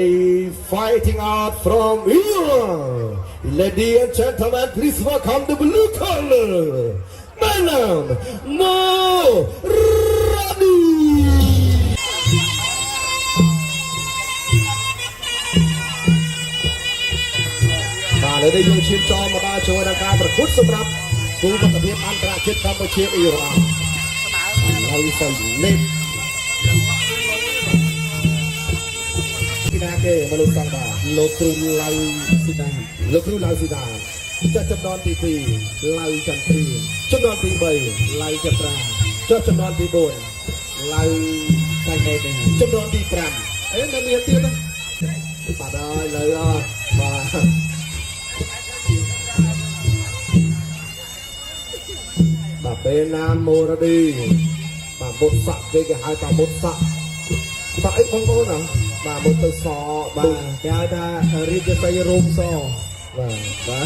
Fighting out from here, ladies and gentlemen, please welcome the blue color, Manam Mo Radi. បាទឥឡូវនេះយើងឈានចូលមកដល់ចូលដល់ការប្រកួតសម្រាប់គូមិត្តភាពអន្តរជាតិកម្ពុជាអ៊ីរ៉ានហើយសិននេះពីណាគេមកលោកសង្កាលោកគ្រូឡៅស៊ីដាលោកគ្រូឡៅស៊ីដាចាត់ចំនួនទី2ឡៅចន្ទ្រាចំនួនទី3ឡៅចត្រាចាត់ចំនួនទី4ឡៅកៃណេតចំនួនទី5នៅមានទៀតបាទហើយលើអត់បាទបាទពេលណាមូរឌីបាទមុតសក់គេហៅថាមុតសក់សក់អីបងប្អូនណាបាទមុតទៅសបាទគេហៅថារាជសីរោមសបាទបា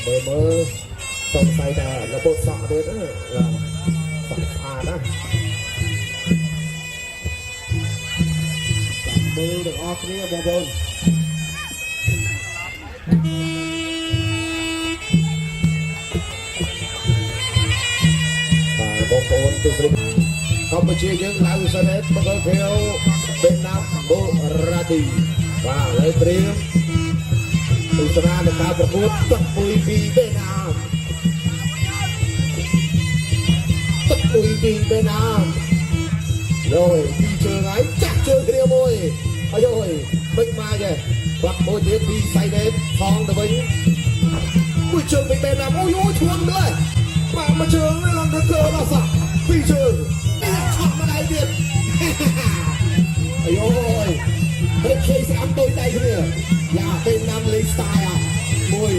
ទមើលសង្ស័យថារបបសក់ទៀតបាទសក់ស្អាតណាមើលទាំងអស់គ្នាបងប្អូនបងប្អូនទស្សនិកកម្ពុជាយើងឡៅសិនមកដល់ភៀវវៀតណាមបូរ៉ាឌីបាទឥឡូវត្រៀមទស្សនានៃការប្រកួតទឹកមួយពីវៀតណាមទឹកមួយពីវៀតណាមយោពីជើងហើយចាក់ជើងគ្នាមួយអាយយមិនមកទេបាត់មួយទៀតពីសៃដេតថងទៅវិញមួយជើងពីវៀតណាមអូយឈួនเลยបាទមកជើងឡើងទៅកើដល់សក់ពីជើងនេះឆក់មកដៃទៀតអាយយព្រឹកជ័យស្អាប់ដូចដៃគ្នាយ៉ាពេលណាំលេងស្ទាយមួយ